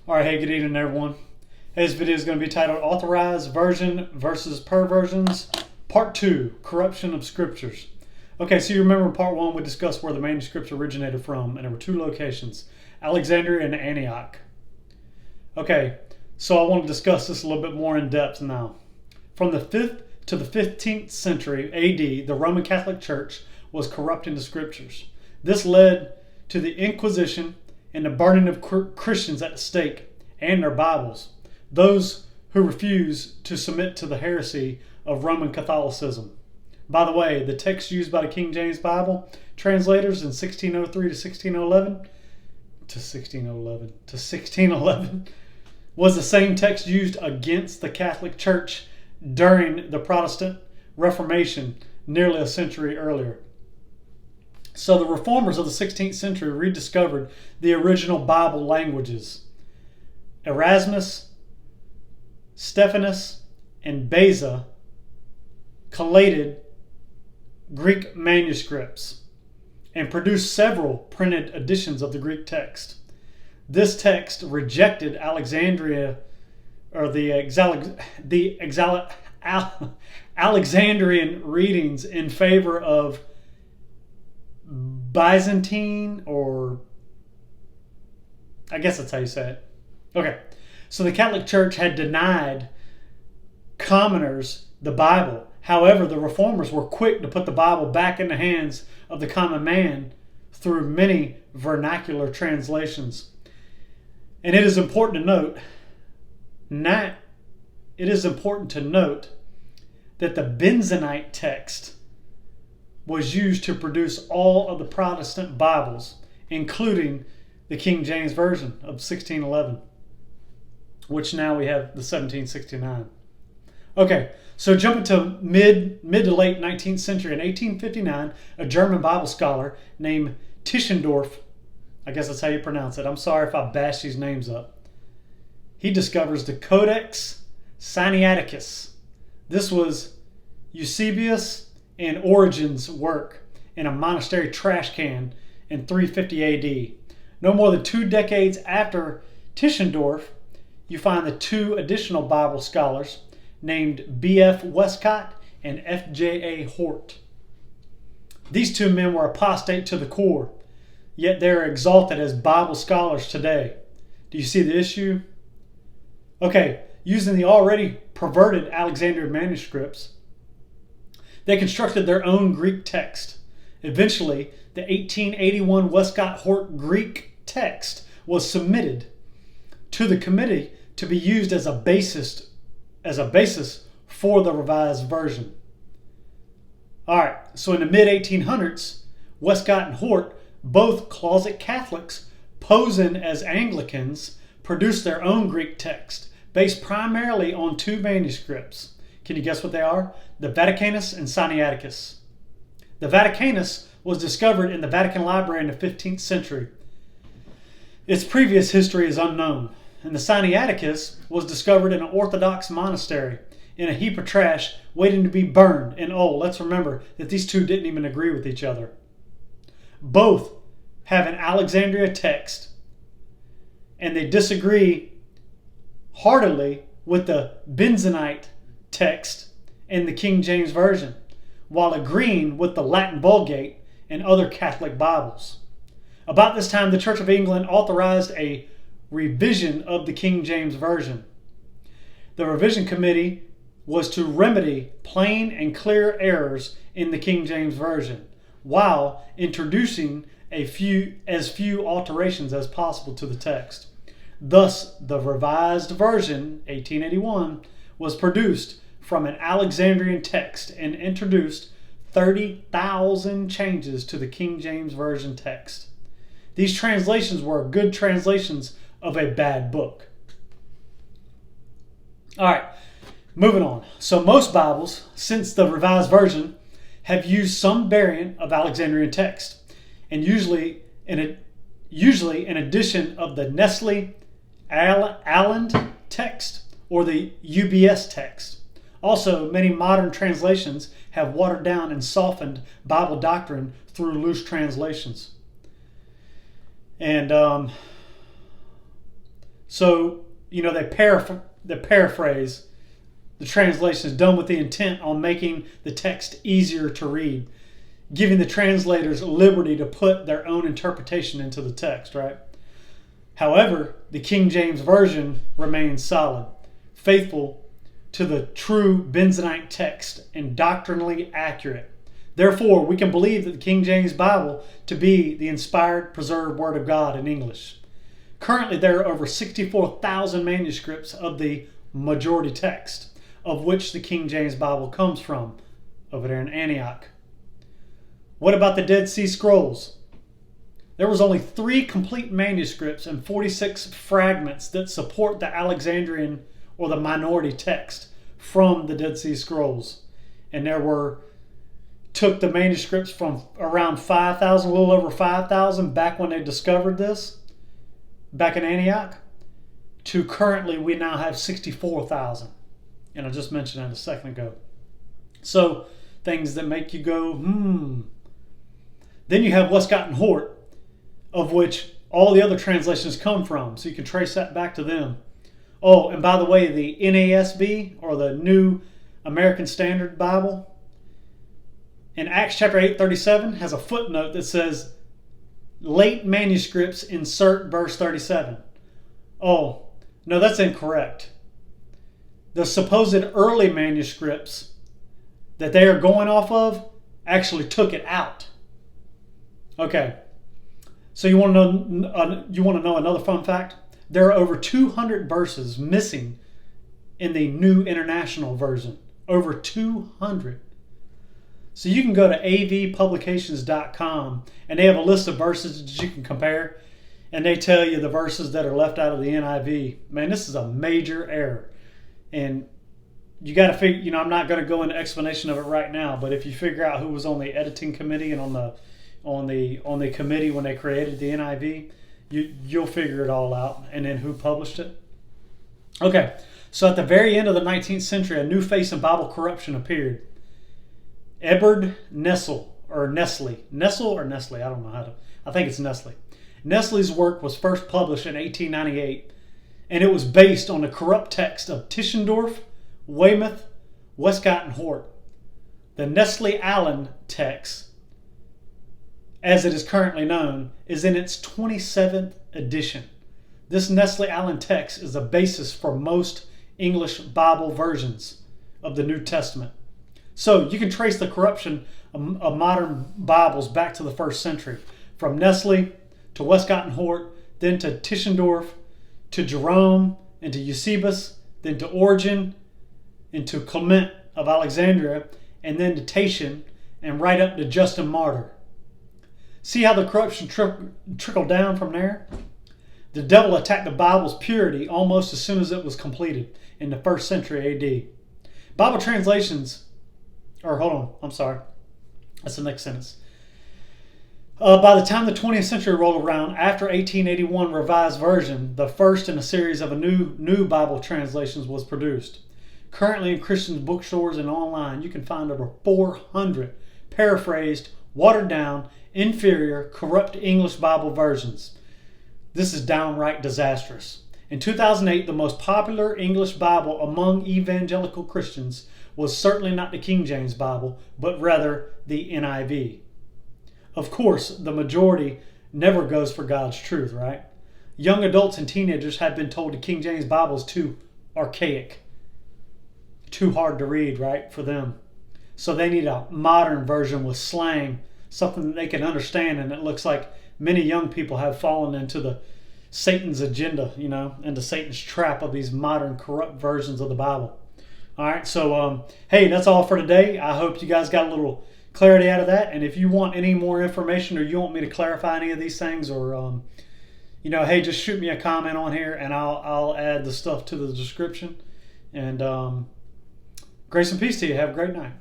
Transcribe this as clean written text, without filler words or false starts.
All right, hey, good evening, everyone. Hey, this video is going to be titled Authorized Version versus Perversions, Part 2, Corruption of Scriptures. Okay, so you remember in Part 1 we discussed where the manuscripts originated from, and there were two locations, Alexandria and Antioch. Okay, so I want to discuss this a little bit more in depth now. From the 5th to the 15th century AD, the Roman Catholic Church was corrupting the Scriptures. This led to the Inquisition and the burning of Christians at the stake and their Bibles, those who refused to submit to the heresy of Roman Catholicism. By the way, the text used by the King James Bible translators in 1611 was the same text used against the Catholic Church during the Protestant Reformation nearly a century earlier. So the reformers of the 16th century rediscovered the original Bible languages. Erasmus, Stephanus, and Beza collated Greek manuscripts and produced several printed editions of the Greek text. This text rejected Alexandria, or the Alexandrian readings in favor of Byzantine, or I guess that's how you say it. Okay, so the Catholic Church had denied commoners the Bible. However, the reformers were quick to put the Bible back in the hands of the common man through many vernacular translations. And it is important to note that the Byzantine text was used to produce all of the Protestant Bibles, including the King James Version of 1611, which now we have the 1769. Okay, so jumping to mid to late 19th century, in 1859, a German Bible scholar named Tischendorf, I guess that's how you pronounce it. I'm sorry if I bash these names up. He discovers the Codex Sinaiticus. This was Eusebius and Origen's work in a monastery trash can in 350 AD. No more than 2 decades after Tischendorf, you find the two additional Bible scholars named B.F. Westcott and F.J.A. Hort. These two men were apostate to the core, yet they are exalted as Bible scholars today. Do you see the issue? Okay, using the already perverted Alexandrian manuscripts, they constructed their own Greek text. Eventually, the 1881 Westcott-Hort Greek text was submitted to the committee to be used as a basis for the Revised Version. All right, so in the mid-1800s, Westcott and Hort, both closet Catholics posing as Anglicans, produced their own Greek text based primarily on two manuscripts. Can you guess what they are? The Vaticanus and Sinaiticus. The Vaticanus was discovered in the Vatican Library in the 15th century. Its previous history is unknown. And the Sinaiticus was discovered in an Orthodox monastery in a heap of trash waiting to be burned. And let's remember that these two didn't even agree with each other. Both have an Alexandria text, and they disagree heartily with the Byzantine text in the King James Version, while agreeing with the Latin Vulgate and other Catholic Bibles. About this time, the Church of England authorized a revision of the King James Version. The revision committee was to remedy plain and clear errors in the King James Version, while introducing as few alterations as possible to the text. Thus, the Revised Version, 1881, was produced from an Alexandrian text and introduced 30,000 changes to the King James Version text. These translations were good translations of a bad book. All right, moving on. So most Bibles, since the Revised Version, have used some variant of Alexandrian text, and usually in addition of the Nestle Aland text or the UBS text. Also, many modern translations have watered down and softened Bible doctrine through loose translations. And So, they paraphrase the translation is done with the intent on making the text easier to read, giving the translators liberty to put their own interpretation into the text, right? However, the King James Version remains solid, faithful to the true Benzonite text and doctrinally accurate. Therefore, we can believe that the King James Bible to be the inspired, preserved Word of God in English. Currently, there are over 64,000 manuscripts of the majority text, of which the King James Bible comes from, over there in Antioch. What about the Dead Sea Scrolls? There was only 3 complete manuscripts and 46 fragments that support the Alexandrian or the minority text from the Dead Sea Scrolls. And took the manuscripts from around 5,000, a little over 5,000 back when they discovered this, back in Antioch, to currently we now have 64,000. And I just mentioned that a second ago. So, things that make you go, Then you have Westcott and Hort, of which all the other translations come from. So you can trace that back to them. Oh, and by the way, the NASB, or the New American Standard Bible, in Acts chapter 8:37 has a footnote that says, late manuscripts insert verse 37. Oh, no, that's incorrect. The supposed early manuscripts that they are going off of actually took it out. Okay, so you want to know another fun fact? There are over 200 verses missing in the New International Version. Over 200. So you can go to avpublications.com and they have a list of verses that you can compare, and they tell you the verses that are left out of the NIV. Man, this is a major error. And you got to figure, I'm not going to go into explanation of it right now, but if you figure out who was on the editing committee and on the committee when they created the NIV, you'll figure it all out, and then who published it. Okay, so at the very end of the 19th century, a new face in Bible corruption appeared. Edward Nestle, I don't know I think it's Nestle. Nestle's work was first published in 1898, and it was based on the corrupt text of Tischendorf, Weymouth, Westcott, and Hort. The Nestle-Allen text, as it is currently known, is in its 27th edition. This Nestle-Allen text is the basis for most English Bible versions of the New Testament. So you can trace the corruption of modern Bibles back to the 1st century, from Nestle to Westcott and Hort, then to Tischendorf, to Jerome, and to Eusebius, then to Origen, and to Clement of Alexandria, and then to Tatian, and right up to Justin Martyr. See how the corruption trickled down from there? The devil attacked the Bible's purity almost as soon as it was completed in the 1st century AD. Bible translations, that's the next sentence. By the time the 20th century rolled around, after 1881 Revised Version, the first in a series of new Bible translations was produced. Currently in Christian bookstores and online, you can find over 400 paraphrased, watered down, inferior, corrupt English Bible versions. This is downright disastrous. In 2008, the most popular English Bible among evangelical Christians was certainly not the King James Bible, but rather the NIV. Of course, the majority never goes for God's truth, right? Young adults and teenagers have been told the King James Bible is too archaic, too hard to read, right, for them. So they need a modern version with slang, something that they can understand, and it looks like many young people have fallen into Satan's agenda, into Satan's trap of these modern corrupt versions of the Bible. All right, so hey, that's all for today. I hope you guys got a little clarity out of that. And if you want any more information, or you want me to clarify any of these things, or hey, just shoot me a comment on here, and I'll add the stuff to the description. And grace and peace to you. Have a great night.